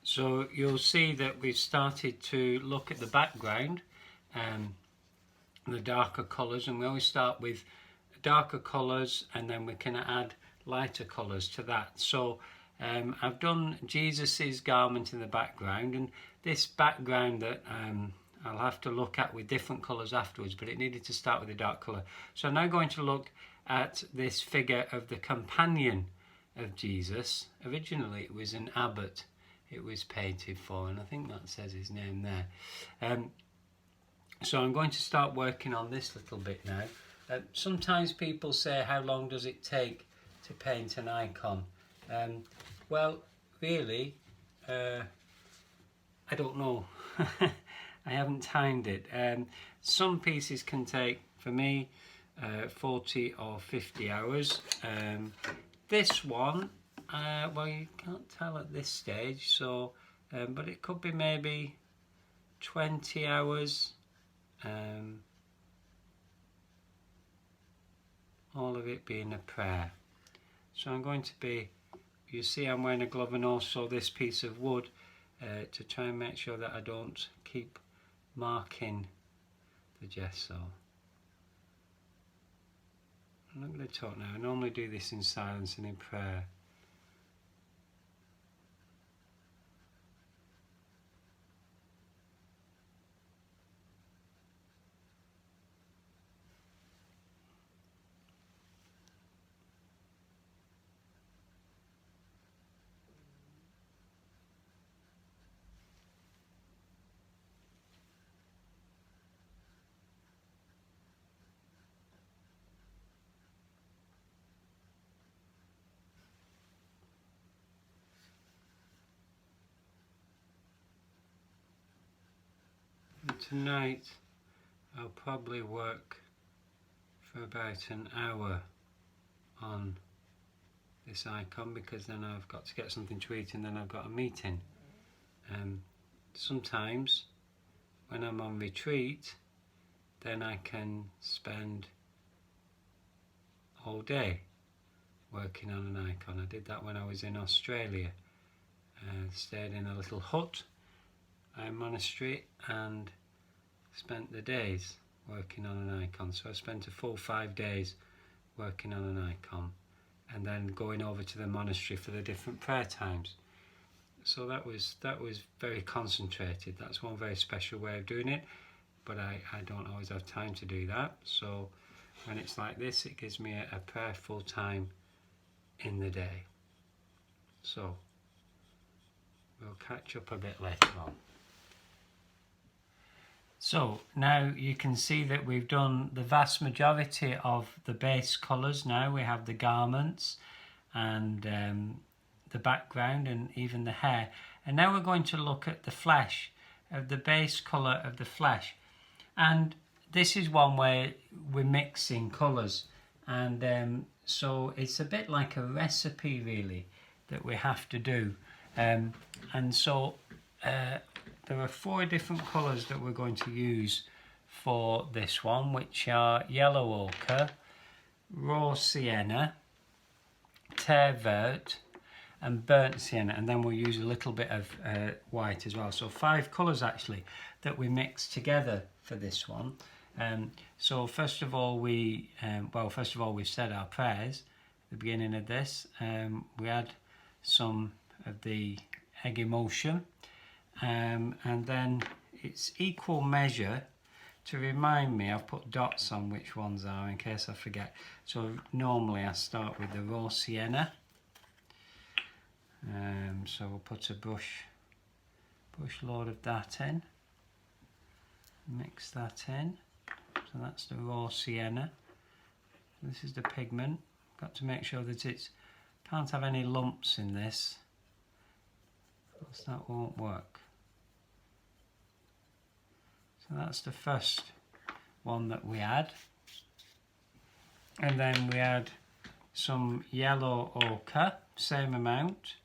So you'll see that we've started to look at the background, the darker colours, and we always start with darker colours and then we can add lighter colours to that. So I've done Jesus's garment in the background, and this background that I'll have to look at with different colours afterwards, but it needed to start with a dark colour. So I'm now going to look at this figure of the companion of Jesus. Originally it was an abbot it was painted for, and I think that says his name there. So I'm going to start working on this little bit now. Sometimes people say, how long does it take to paint an icon? Well, really, I don't know. I haven't timed it. Some pieces can take, for me, 40 or 50 hours. This one, well, you can't tell at this stage, so but it could be maybe 20 hours. All of it being a prayer. So I'm going to be, you see I'm wearing a glove and also this piece of wood to try and make sure that I don't keep marking the gesso. I'm not going to talk now. I normally do this in silence and in prayer. Tonight I'll probably work for about an hour on this icon, because then I've got to get something to eat and then I've got a meeting. Sometimes when I'm on retreat, then I can spend all day working on an icon. I did that when I was in Australia. Stayed in a little hut, a monastery, and spent the days working on an icon. So I spent a full 5 days working on an icon and then going over to the monastery for the different prayer times. So that was very concentrated. That's one very special way of doing it, but I don't always have time to do that. So when it's like this, it gives me a prayerful time in the day. So we'll catch up a bit later on. So now you can see that we've done the vast majority of the base colours now. We have the garments and the background and even the hair. And now we're going to look at the flesh, of the base colour of the flesh. And this is one where we're mixing colours. And so it's a bit like a recipe really that we have to do. And so there are 4 different colours that we're going to use for this one, which are yellow ochre, raw sienna, terre verte, and burnt sienna, and then we'll use a little bit of white as well. So 5 colours actually that we mix together for this one. So first of all we said our prayers at the beginning of this. We add some of the egg emulsion. And then it's equal measure. To remind me, I've put dots on which ones are in case I forget. So normally I start with the raw sienna. So we'll put a brush load of that in. Mix that in. So that's the raw sienna. This is the pigment. Got to make sure that it can't have any lumps in this, else that won't work. So that's the first one that we add. And then we add some yellow ochre, same amount.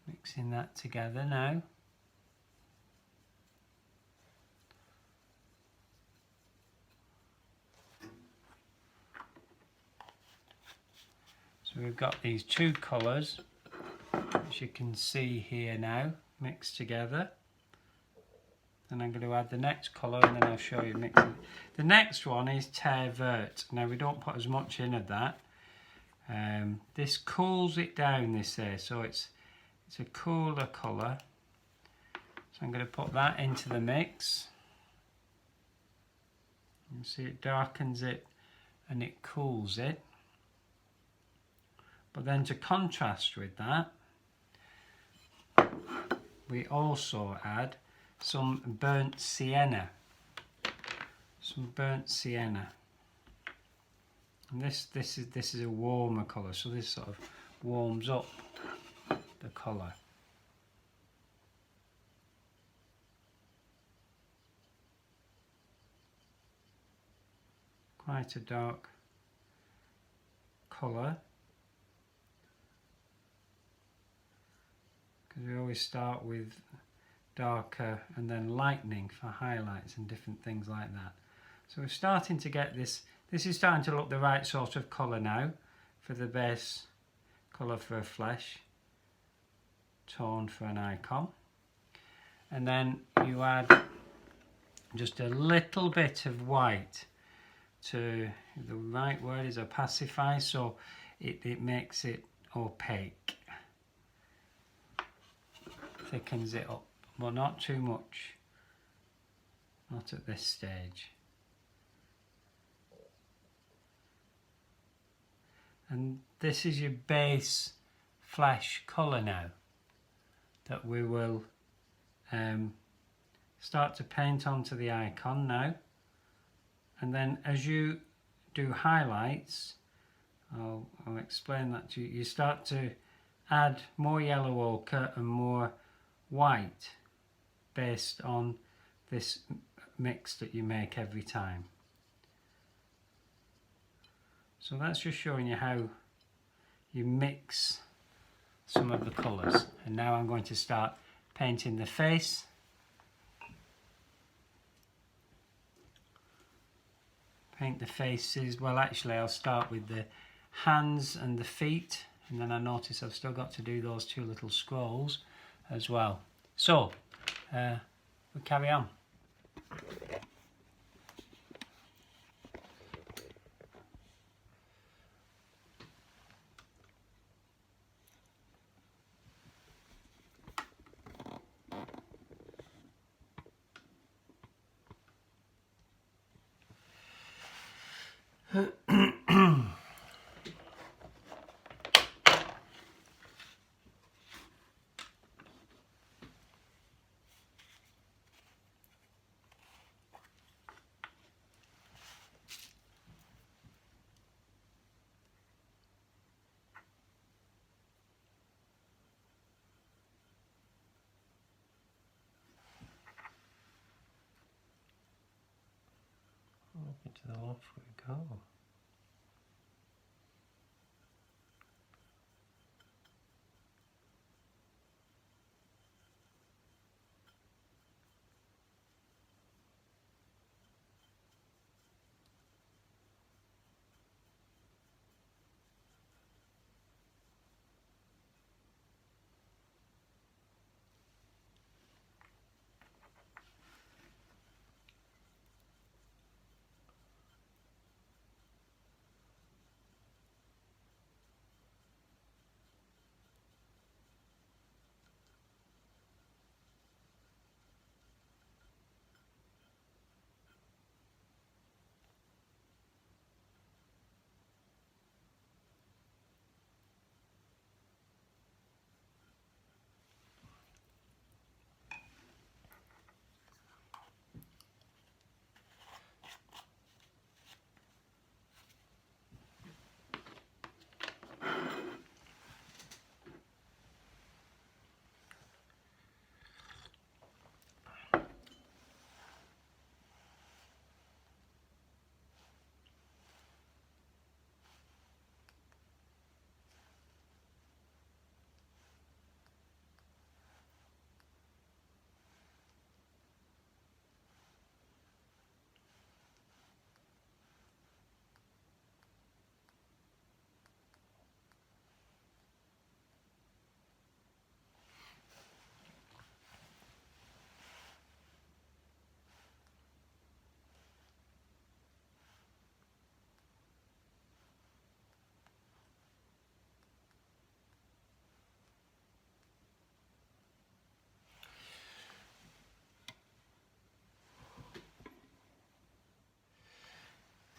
Mixing that together now. So we've got these two colours, which you can see here now, mixed together. And I'm going to add the next colour and then I'll show you mixing. The next one is Terre Verte. Now we don't put as much in of that. This cools it down, this there, so it's a cooler colour. So I'm going to put that into the mix. You see it darkens it and it cools it. But then to contrast with that, we also add some burnt sienna. And this is a warmer colour, so this sort of warms up the colour. Quite a dark colour, because we always start with darker and then lightening for highlights and different things like that. So we're starting to get this is starting to look the right sort of colour now for the base colour for a flesh tone for an icon. And then you add just a little bit of white to, the right word is opacify, so it makes it opaque, thickens it up, but not too much, not at this stage. And this is your base flesh colour now that we will start to paint onto the icon now. And then as you do highlights, I'll explain that to you, you start to add more yellow ochre and more white based on this mix that you make every time. So that's just showing you how you mix some of the colours. And now I'm going to start painting the face. Paint the faces. Well, actually I'll start with the hands and the feet, and then I notice I've still got to do those two little scrolls as well. So we'll carry on. Into the left we go.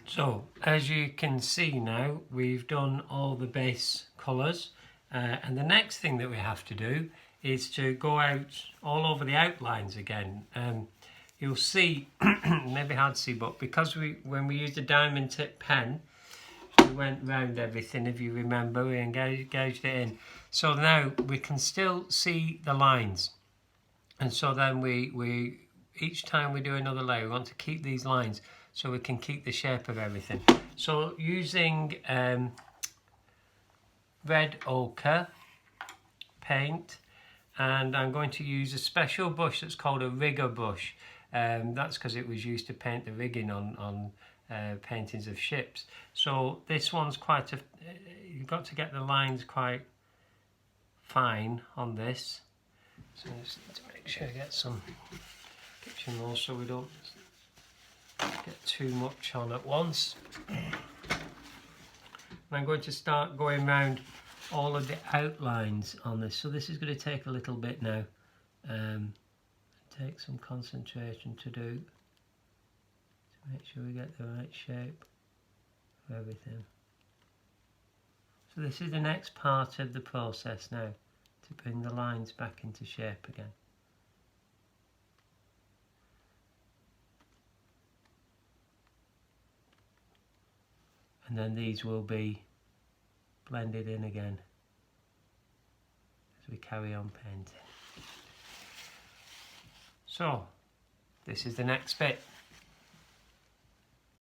So as you can see now, we've done all the base colours, and the next thing that we have to do is to go out all over the outlines again. You'll see, maybe hard to see, but because when we used a diamond tip pen, we went round everything, if you remember, we engaged it in. So now we can still see the lines, and so then we each time we do another layer, we want to keep these lines so we can keep the shape of everything. So using red ochre paint, and I'm going to use a special brush that's called a rigger brush. That's because it was used to paint the rigging on paintings of ships. So this one's quite a, you've got to get the lines quite fine on this. So I just need to make sure I get some kitchen roll so we don't get too much on at once. And I'm going to start going around all of the outlines on this. So this is going to take a little bit now. Take some concentration to do, to make sure we get the right shape of everything. So this is the next part of the process now, to bring the lines back into shape again. And then these will be blended in again as we carry on painting. So this is the next bit.